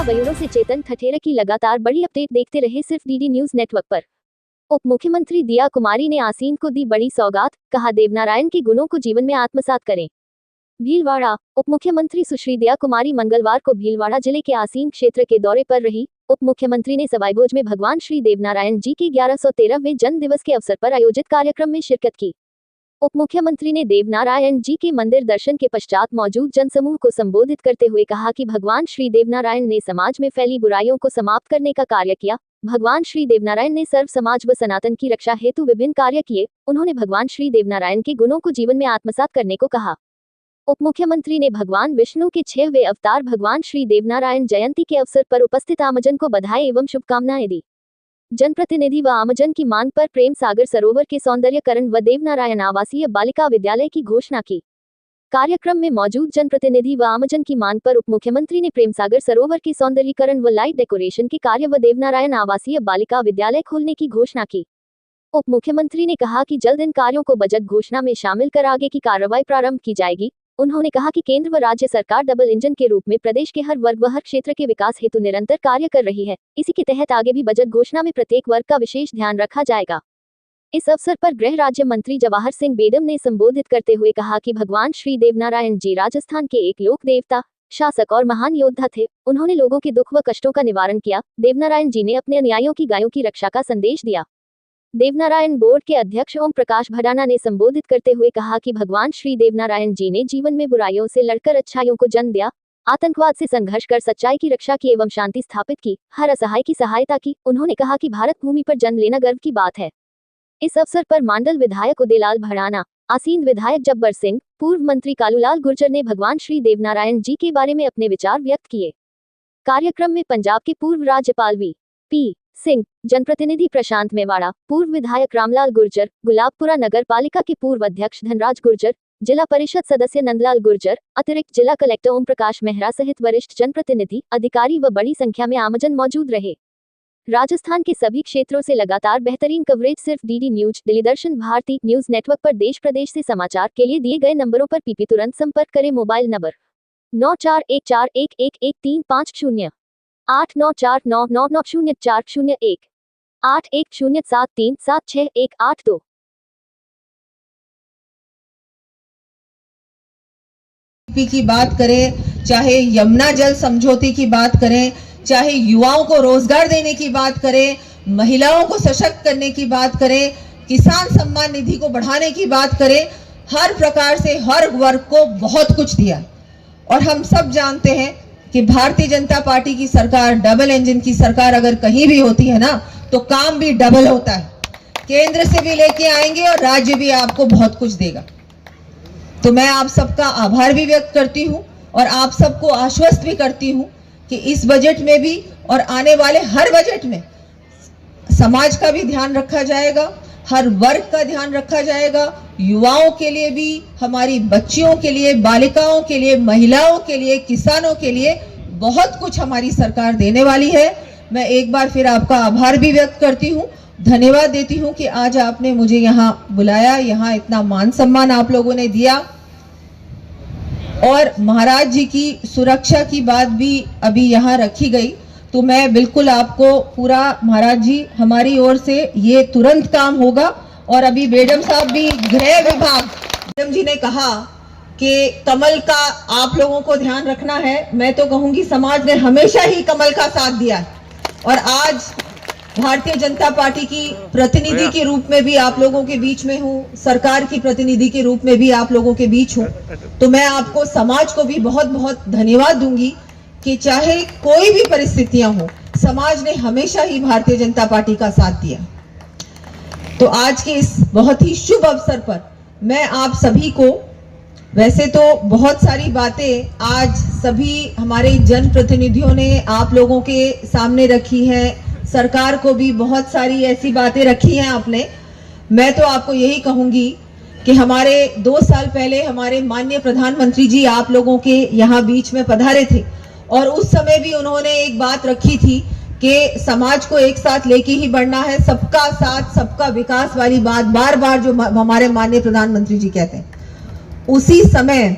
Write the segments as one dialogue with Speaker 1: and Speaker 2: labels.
Speaker 1: बहेड़ों से चेतन ठठेरा की लगातार बड़ी अपडेट देखते रहे सिर्फ डीडी न्यूज नेटवर्क पर। उप मुख्यमंत्री दिया कुमारी ने आसीन को दी बड़ी सौगात, कहा देवनारायण के गुणों को जीवन में आत्मसात करें। भीलवाड़ा। उप मुख्यमंत्री सुश्री दिया कुमारी मंगलवार को भीलवाड़ा जिले के आसीन क्षेत्र के दौरे पर रही। उप मुख्यमंत्री ने सवाईभोज में भगवान श्री देवनारायण जी के 1113वें जन्म दिवस के अवसर पर आयोजित कार्यक्रम में शिरकत की। उप मुख्यमंत्री ने देवनारायण जी के मंदिर दर्शन के पश्चात मौजूद जनसमूह को संबोधित करते हुए कहा कि भगवान श्री देवनारायण ने समाज में फैली बुराइयों को समाप्त करने का कार्य किया। भगवान श्री देवनारायण ने सर्व समाज व सनातन की रक्षा हेतु विभिन्न कार्य किए। उन्होंने भगवान श्री देवनारायण के गुणों को जीवन में आत्मसात करने को कहा। उप मुख्यमंत्री ने भगवान विष्णु के 6वें अवतार भगवान श्री देवनारायण जयंती के अवसर पर उपस्थित आमजन को बधाई एवं शुभकामनाएं दी। जनप्रतिनिधि व आमजन की मांग पर प्रेम सागर सरोवर के सौंदर्यकरण व देवनारायण आवासीय बालिका विद्यालय की घोषणा की। कार्यक्रम में मौजूद जनप्रतिनिधि व आमजन की मांग पर उप मुख्यमंत्री ने प्रेम सागर सरोवर के सौंदर्यीकरण व लाइट डेकोरेशन के कार्य व देवनारायण आवासीय बालिका विद्यालय खोलने की घोषणा की। उप मुख्यमंत्री ने कहा कि जल्द इन कार्यों को बजट घोषणा में शामिल कर आगे की कार्रवाई प्रारंभ की जाएगी। उन्होंने कहा कि केंद्र व राज्य सरकार डबल इंजन के रूप में प्रदेश के हर वर्ग व हर क्षेत्र के विकास हेतु निरंतर कार्य कर रही है। इसी के तहत आगे भी बजट घोषणा में प्रत्येक वर्ग का विशेष ध्यान रखा जाएगा। इस अवसर पर गृह राज्य मंत्री जवाहर सिंह बेदम ने संबोधित करते हुए कहा कि भगवान श्री देवनारायण जी राजस्थान के एक लोक देवता, शासक और महान योद्धा थे। उन्होंने लोगों के दुख व कष्टों का निवारण किया। देवनारायण जी ने अपने अनुयायियों की गायों की रक्षा का संदेश दिया। देवनारायण बोर्ड के अध्यक्ष ओम प्रकाश भडाना ने संबोधित करते हुए कहा कि भगवान श्री देवनारायण जी ने जीवन में बुराइयों से लड़कर अच्छाइयों को जन्म दिया, आतंकवाद से संघर्ष कर सच्चाई की रक्षा की एवं शांति स्थापित की, हर असहाय की सहायता की। उन्होंने कहा कि भारत भूमि पर जन्म लेना गर्व की बात है। इस अवसर पर मांडल विधायक उदयलाल भडाना, आसीन विधायक जब्बर सिंह, पूर्व मंत्री कालूलाल गुर्जर ने भगवान श्री देवनारायण जी के बारे में अपने विचार व्यक्त किए। कार्यक्रम में पंजाब के पूर्व राज्यपाल वी.पी. सिंह, जनप्रतिनिधि प्रशांत मेवाड़ा, पूर्व विधायक रामलाल गुर्जर, गुलाबपुरा नगर पालिका के पूर्व अध्यक्ष धनराज गुर्जर, जिला परिषद सदस्य नंदलाल गुर्जर, अतिरिक्त जिला कलेक्टर ओम प्रकाश मेहरा सहित वरिष्ठ जनप्रतिनिधि, अधिकारी व बड़ी संख्या में आमजन मौजूद रहे। राजस्थान के सभी क्षेत्रों से लगातार बेहतरीन कवरेज सिर्फ डीडी न्यूज, दिलीदर्शन भारती न्यूज नेटवर्क पर देश प्रदेश से समाचार के लिए दिए गए नंबरों पर पीपी तुरंत संपर्क करें। Mobile number 9414111350, 8949990401, 8107376182।
Speaker 2: की बात करें, चाहे यमुना जल समझौते की बात करें, चाहे युवाओं को रोजगार देने की बात करें, महिलाओं को सशक्त करने की बात करें, किसान सम्मान निधि को बढ़ाने की बात करें, हर प्रकार से हर वर्ग को बहुत कुछ दिया। और हम सब जानते हैं कि भारतीय जनता पार्टी की सरकार, डबल इंजन की सरकार अगर कहीं भी होती है ना, तो काम भी डबल होता है। केंद्र से भी लेके आएंगे और राज्य भी आपको बहुत कुछ देगा। तो मैं आप सबका आभार भी व्यक्त करती हूँ और आप सबको आश्वस्त भी करती हूँ कि इस बजट में भी और आने वाले हर बजट में समाज का भी ध्यान रखा जाएगा, हर वर्ग का ध्यान रखा जाएगा। युवाओं के लिए भी, हमारी बच्चियों के लिए, बालिकाओं के लिए, महिलाओं के लिए, किसानों के लिए बहुत कुछ हमारी सरकार देने वाली है। मैं एक बार फिर आपका आभार भी व्यक्त करती हूँ, धन्यवाद देती हूँ कि आज आपने मुझे यहाँ बुलाया, यहाँ इतना मान सम्मान आप लोगों ने दिया। और महाराज जी की सुरक्षा की बात भी अभी यहाँ रखी गई, तो मैं बिल्कुल आपको पूरा, महाराज जी हमारी ओर से ये तुरंत काम होगा। और अभी बेडम साहब भी, गृह विभाग, बेडम जी ने कहा कि कमल का आप लोगों को ध्यान रखना है। मैं तो कहूंगी समाज ने हमेशा ही कमल का साथ दिया है और आज भारतीय जनता पार्टी की प्रतिनिधि के रूप में भी आप लोगों के बीच में हूँ, सरकार की प्रतिनिधि के रूप में भी आप लोगों के बीच हूँ। तो मैं आपको, समाज को भी बहुत बहुत धन्यवाद दूंगी कि चाहे कोई भी परिस्थितियां हो, समाज ने हमेशा ही भारतीय जनता पार्टी का साथ दिया। तो आज के इस बहुत ही शुभ अवसर पर मैं आप सभी को, वैसे तो बहुत सारी बातें आज सभी हमारे जनप्रतिनिधियों ने आप लोगों के सामने रखी है, सरकार को भी बहुत सारी ऐसी बातें रखी हैं आपने। मैं तो आपको यही कहूंगी कि हमारे 2 साल पहले हमारे माननीय प्रधानमंत्री जी आप लोगों के यहाँ बीच में पधारे थे और उस समय भी उन्होंने एक बात रखी थी कि समाज को एक साथ लेके ही बढ़ना है, सबका साथ सबका विकास वाली बात बार बार जो हमारे माननीय प्रधानमंत्री जी कहते हैं। उसी समय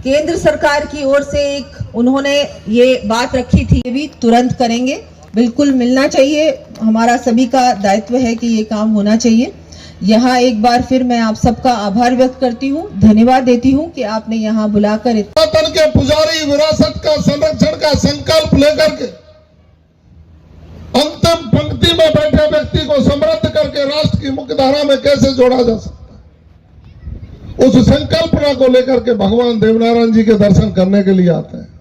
Speaker 2: केंद्र सरकार की ओर से एक उन्होंने ये बात रखी थी, ये भी तुरंत करेंगे। बिल्कुल मिलना चाहिए, हमारा सभी का दायित्व है कि ये काम होना चाहिए। यहाँ एक बार फिर मैं आप सबका आभार व्यक्त करती हूँ, धन्यवाद देती हूँ कि आपने यहाँ बुलाकर
Speaker 3: वतन के पुजारी विरासत का संरक्षण का संकल्प लेकर के अंतिम पंक्ति में बैठे व्यक्ति को समृद्ध करके राष्ट्र की मुख्यधारा में कैसे जोड़ा जा सकता है, उस संकल्पना को लेकर के भगवान देवनारायण जी के दर्शन करने के लिए आते हैं।